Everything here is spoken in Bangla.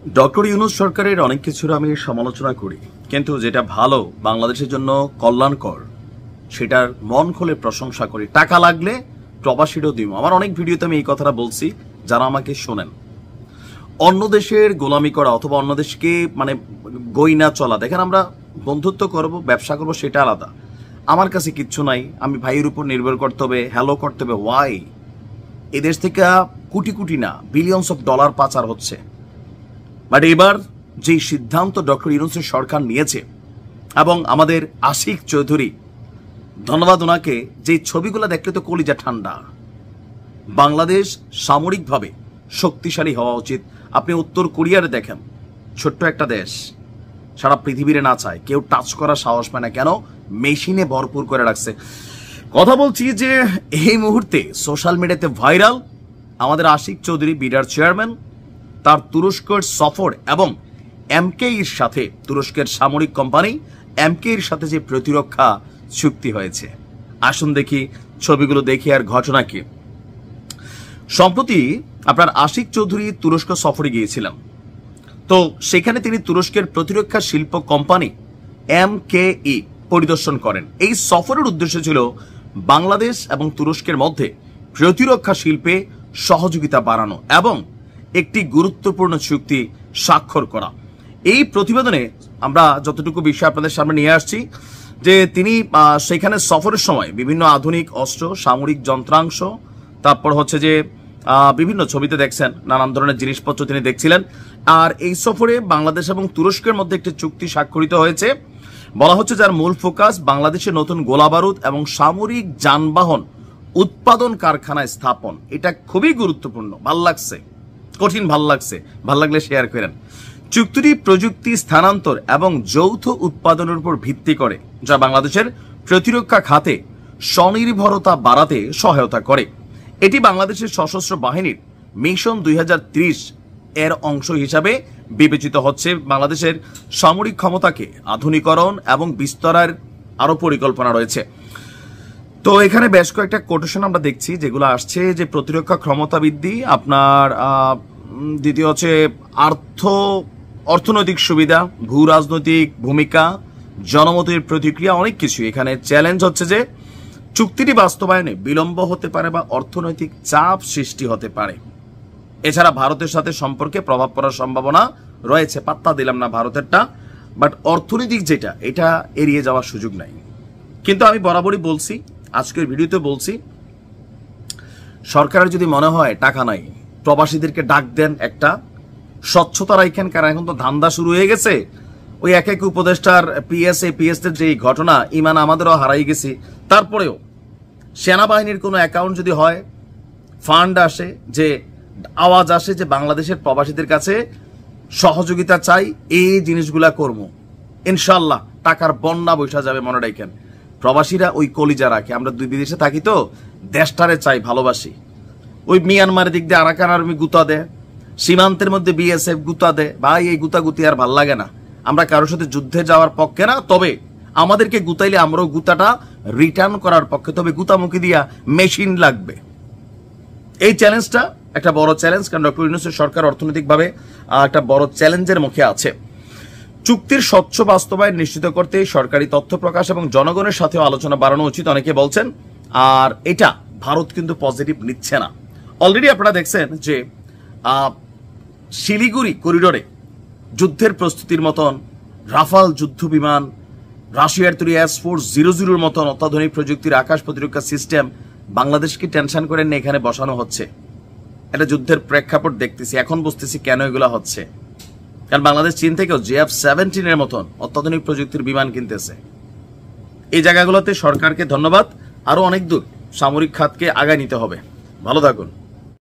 ডক্টর ইউনূস সরকারের অনেক কিছুর আমি সমালোচনা করি, কিন্তু যেটা ভালো বাংলাদেশের জন্য কল্যাণকর সেটার মন খুলে প্রশংসা করি। টাকা লাগলে প্রবাসীরও দিব। আমার অনেক ভিডিওতে আমি এই কথাটা বলছি, যারা আমাকে শোনেন। অন্য দেশের গোলামি করা অথবা অন্য দেশকে গইনা চলা, দেখেন আমরা বন্ধুত্ব করব, ব্যবসা করব, সেটা আলাদা। আমার কাছে কিচ্ছু নাই, আমি ভাইয়ের উপর নির্ভর করতে হবে, হ্যালো করতে হবে। ওয়াই? এদেশ থেকে কোটি কোটি না বিলিয়নস অফ ডলার পাচার হচ্ছে। বাট এবার যে সিদ্ধান্ত ডক্টর ইউনূসের সরকার নিয়েছে এবং আমাদের আশিক চৌধুরী, ধন্যবাদ ওনাকে, যে ছবিগুলো দেখলে তো কলিজা ঠান্ডা। বাংলাদেশ সামরিকভাবে শক্তিশালী হওয়া উচিত। আপনি উত্তর কোরিয়ারে দেখেন, ছোট্ট একটা দেশ, সারা পৃথিবীরে না চায়, কেউ টাচ করার সাহস পায় না। কেন? মেশিনে ভরপুর করে রাখছে। কথা বলছি যে এই মুহূর্তে সোশ্যাল মিডিয়াতে ভাইরাল আমাদের আশিক চৌধুরী, বিডার চেয়ারম্যান, তার তুরস্কের সফর এবং এমকেইর সাথে, তুরস্কের সামরিক কোম্পানি এমকেইর সাথে যে প্রতিরক্ষা চুক্তি হয়েছে। আসুন দেখি ছবিগুলো, দেখি আর ঘটনা কি। সম্প্রতি আপনার আশিক চৌধুরী তুরস্ক সফরে গিয়েছিলেন, তো সেখানে তিনি তুরস্কের প্রতিরক্ষা শিল্প কোম্পানি এমকেই পরিদর্শন করেন। এই সফরের উদ্দেশ্য ছিল বাংলাদেশ এবং তুরস্কের মধ্যে প্রতিরক্ষা শিল্পে সহযোগিতা বাড়ানো এবং একটি গুরুত্বপূর্ণ চুক্তি স্বাক্ষর করা। এই প্রতিবেদনে আমরা যতটুকু বিষয় আপনাদের সামনে নিয়ে আসছি, যে তিনি সেখানে সফরের সময় বিভিন্ন আধুনিক অস্ত্র, সামরিক যন্ত্রাংশ, তারপর হচ্ছে যে বিভিন্ন ছবিতে দেখছেন নানান ধরনের জিনিসপত্র তিনি দেখছিলেন। আর এই সফরে বাংলাদেশ এবং তুরস্কের মধ্যে একটি চুক্তি স্বাক্ষরিত হয়েছে। বলা হচ্ছে যার মূল ফোকাস বাংলাদেশে নতুন গোলাবারুদ এবং সামরিক যানবাহন উৎপাদন কারখানা স্থাপন। এটা খুবই গুরুত্বপূর্ণ। ভাল লাগছে, কঠিন ভাল লাগছে, ভাল লাগলে শেয়ার করেন। চুক্তিটি প্রযুক্তি স্থানান্তর এবং যৌথ উৎপাদনের উপর ভিত্তি করে, যা বাংলাদেশের প্রতিরক্ষা খাতে স্বনির্ভরতা বাড়াতে সহায়তা করে। এটি বাংলাদেশের সশস্ত্র বাহিনীর মিশন 2030 এর অংশ হিসাবে বিবেচিত হচ্ছে। বাংলাদেশের সামরিক ক্ষমতাকে আধুনিকরণ এবং বিস্তারের আরো পরিকল্পনা রয়েছে। তো এখানে বেশ কয়েকটা কোটেশন আমরা দেখছি যেগুলো আসছে, যে প্রতিরক্ষা ক্ষমতা বৃদ্ধি, আপনার দ্বিতীয় হচ্ছে অর্থনৈতিক সুবিধা, ভূ রাজনৈতিক ভূমিকা, জনমতের প্রতিক্রিয়া, অনেক কিছু। এখানে চ্যালেঞ্জ হচ্ছে যে চুক্তিটি বাস্তবায়নে বিলম্ব হতে পারে বা অর্থনৈতিক চাপ সৃষ্টি হতে পারে। এছাড়া ভারতের সাথে সম্পর্কে প্রভাব পড়ার সম্ভাবনা রয়েছে। পাত্তা দিলাম না ভারতেরটা, বাট অর্থনৈতিক যেটা, এটা এড়িয়ে যাওয়ার সুযোগ নাই। কিন্তু আমি বরাবরই বলছি, আজকের ভিডিওতে বলছি, সরকারের যদি মনে হয় টাকা নাই, প্রবাসীদেরকে ডাক দেন, একটা স্বচ্ছতা রাখেন। কারণ এখন তো ধান্দা শুরু হয়ে গেছে। ওই এক এক উপদেষ্টার পিএসএর যে ঘটনা, ইমান আমাদেরও হারাই গেছি। তারপরেও সেনাবাহিনীর কোনো অ্যাকাউন্ট যদি হয়, ফান্ড আসে, যে আওয়াজ আসে যে বাংলাদেশের প্রবাসীদের কাছে সহযোগিতা চাই, এই জিনিসগুলা করবো, ইনশাল্লাহ টাকার বন্যা বৈশা যাবে। মনে রাখেন, প্রবাসীরা ওই কলিজা রাখে। আমরা দুই বিদেশে থাকি তো দেশটারে চাই, ভালোবাসি। ওই মিয়ানমারের দিক দিয়ে আরাকান আর্মি গুতা দেয়, সীমান্তের মধ্যে বিএসএফ গুতা দেয়। ভাই, এই গুতাগুতি আর ভাল লাগে না। আমরা কারোর সাথে যুদ্ধে যাওয়ার পক্ষে না, তবে আমাদেরকে গুতাইলে আমরাও গুতাটা রিটার্ন করার পক্ষে। তবে গুতামুখী দিয়া মেশিন লাগবে। এই চ্যালেঞ্জটা একটা বড় চ্যালেঞ্জ, কারণ ডক্টর ইউনূসের সরকার অর্থনৈতিকভাবে একটা বড় চ্যালেঞ্জের মুখে আছে। চুক্তির স্বচ্ছ বাস্তবায়ন নিশ্চিত করতে সরকারি তথ্য প্রকাশ এবং জনগণের সাথেও আলোচনা বাড়ানো উচিত, অনেকে বলছেন। আর এটা ভারত কিন্তু পজিটিভ নিচ্ছে না। অলরেডি আপনারা দেখছেন যে শিলিগুড়ি করিডোরে যুদ্ধের প্রস্তুতির মতন রাফাল যুদ্ধ বিমান, রাশিয়ার তৈরি S-400 000 মতন অত্যাধুনিক প্রযুক্তির আকাশ প্রতিরক্ষা সিস্টেম বাংলাদেশকে টেনশন করে নিয়ে এখানে বসানো হচ্ছে। এটা যুদ্ধের প্রেক্ষাপট দেখতেছি, এখন বুঝতেছি কেন এগুলো হচ্ছে। কারণ বাংলাদেশ চীন থেকেও JF-17 এর মতন অত্যাধুনিক প্রযুক্তির বিমান কিনতেছে। এই জায়গাগুলোতে সরকারকে ধন্যবাদ। আরো অনেক দূর সামরিক খাতকে আগায় নিতে হবে। ভালো থাকুন।